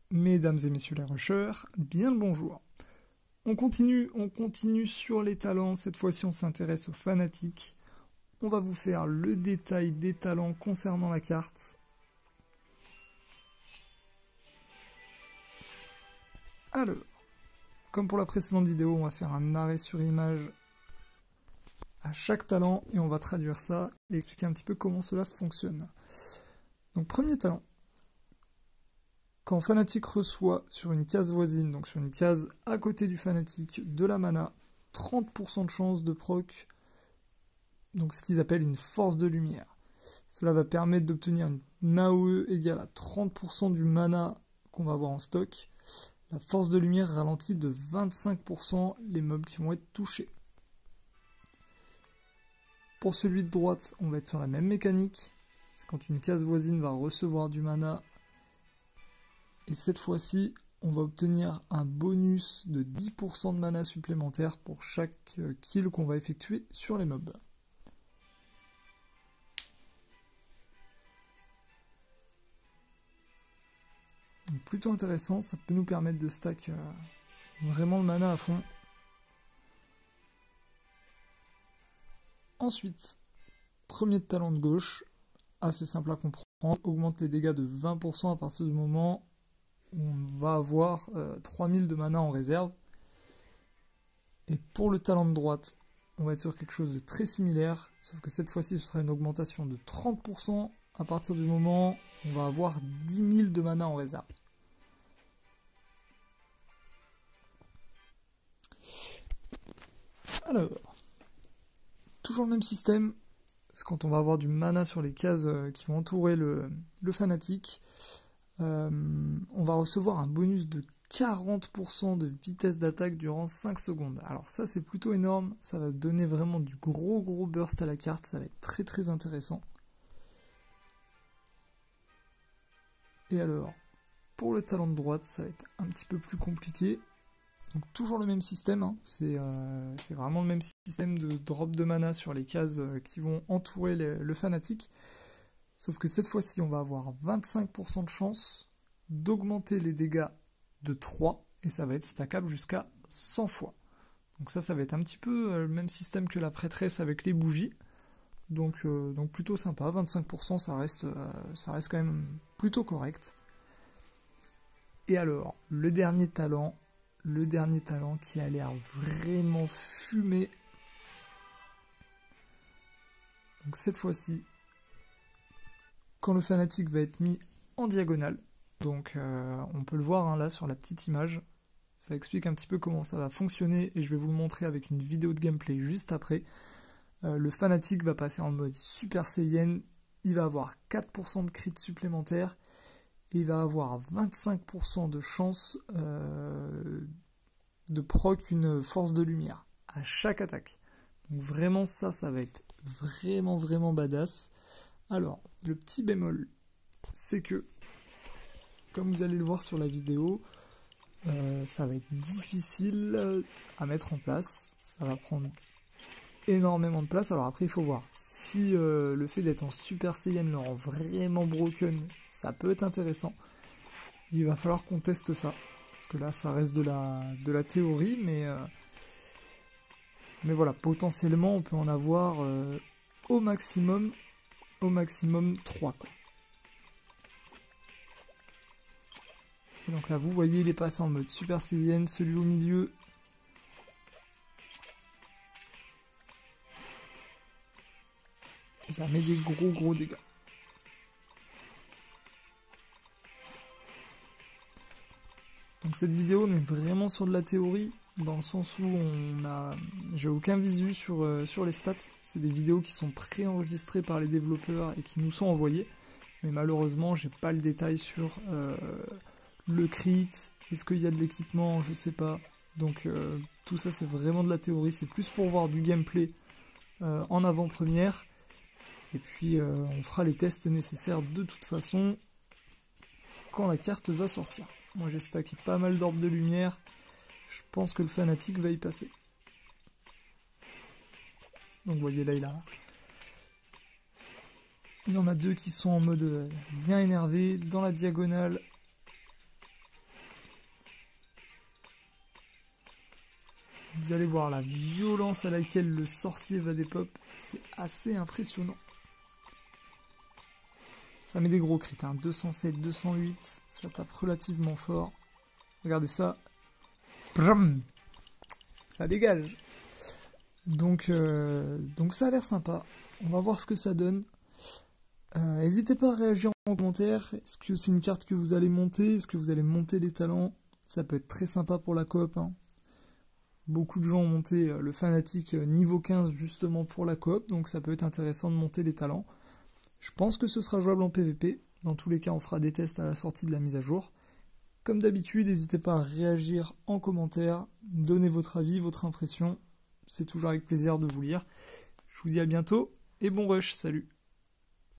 Mesdames et messieurs les rushers, bien le bonjour. On continue sur les talents, cette fois-ci on s'intéresse aux fanatiques. On va vous faire le détail des talents concernant la carte. Alors, comme pour la précédente vidéo, on va faire un arrêt sur image à chaque talent et on va traduire ça et expliquer un petit peu comment cela fonctionne. Donc premier talent. Quand Fanatique reçoit sur une case voisine, donc sur une case à côté du Fanatique, de la mana, 30% de chance de proc, donc ce qu'ils appellent une force de lumière. Cela va permettre d'obtenir une AOE égale à 30% du mana qu'on va avoir en stock. La force de lumière ralentit de 25% les mobs qui vont être touchés. Pour celui de droite, on va être sur la même mécanique. C'est quand une case voisine va recevoir du mana. Et cette fois-ci, on va obtenir un bonus de 10% de mana supplémentaire pour chaque kill qu'on va effectuer sur les mobs. Donc plutôt intéressant, ça peut nous permettre de stack vraiment le mana à fond. Ensuite, premier talent de gauche, assez simple à comprendre, augmente les dégâts de 20% à partir du moment où on va avoir 3000 de mana en réserve. Et pour le talent de droite, on va être sur quelque chose de très similaire, sauf que cette fois-ci ce sera une augmentation de 30% à partir du moment où on va avoir 10 000 de mana en réserve. Alors, toujours le même système, c'est quand on va avoir du mana sur les cases qui vont entourer le fanatique. On va recevoir un bonus de 40% de vitesse d'attaque durant 5 secondes. Alors ça c'est plutôt énorme, ça va donner vraiment du gros burst à la carte, ça va être très très intéressant. Et alors, pour le talent de droite, ça va être un petit peu plus compliqué. Donc toujours le même système, hein. C'est vraiment le même système de drop de mana sur les cases qui vont entourer le fanatique. Sauf que cette fois-ci, on va avoir 25% de chance d'augmenter les dégâts de 3 et ça va être stackable jusqu'à 100 fois. Donc ça va être un petit peu le même système que la prêtresse avec les bougies. Donc plutôt sympa, 25% ça reste quand même plutôt correct. Et alors, le dernier talent qui a l'air vraiment fumé. Donc cette fois-ci, quand le fanatique va être mis en diagonale, donc on peut le voir là sur la petite image, ça explique un petit peu comment ça va fonctionner et je vais vous le montrer avec une vidéo de gameplay juste après. Le fanatique va passer en mode Super Saiyan, il va avoir 4% de crit supplémentaire et il va avoir 25% de chance de proc une force de lumière à chaque attaque. Donc vraiment ça va être vraiment badass. Alors, le petit bémol, c'est que, comme vous allez le voir sur la vidéo, ça va être difficile à mettre en place. Ça va prendre énormément de place. Alors après, il faut voir. Si le fait d'être en Super Saiyan le rend vraiment broken, ça peut être intéressant. Il va falloir qu'on teste ça. Parce que là, ça reste de la théorie, mais voilà, potentiellement, on peut en avoir au maximum 3. Quoi. Et donc là, vous voyez, il est passé en mode Super Saiyan, celui au milieu. Et ça met des gros dégâts. Donc cette vidéo, on est vraiment sur de la théorie, dans le sens où j'ai aucun visu sur les stats. C'est des vidéos qui sont préenregistrées par les développeurs et qui nous sont envoyées. Mais malheureusement, j'ai pas le détail sur le crit. Est-ce qu'il y a de l'équipement? Je sais pas. Donc tout ça, c'est vraiment de la théorie. C'est plus pour voir du gameplay en avant-première. Et puis on fera les tests nécessaires de toute façon quand la carte va sortir. Moi j'ai stacké pas mal d'orbes de lumière. Je pense que le fanatique va y passer. Donc vous voyez là, il en a deux qui sont en mode bien énervé. Dans la diagonale, Vous allez voir la violence à laquelle le sorcier va dépop, c'est assez impressionnant. Ça met des gros crits, hein. 207, 208, ça tape relativement fort. Regardez ça. Brum, ça dégage. Donc ça a l'air sympa. On va voir ce que ça donne. N'hésitez pas à réagir en commentaire. Est-ce que c'est une carte que vous allez monter? Est-ce que vous allez monter les talents? Ça peut être très sympa pour la coop, hein. Beaucoup de gens ont monté le fanatique niveau 15 justement pour la coop, donc ça peut être intéressant de monter les talents. Je pense que ce sera jouable en PvP. Dans tous les cas, on fera des tests à la sortie de la mise à jour. Comme d'habitude, n'hésitez pas à réagir en commentaire, donner votre avis, votre impression. C'est toujours avec plaisir de vous lire. Je vous dis à bientôt et bon rush, salut!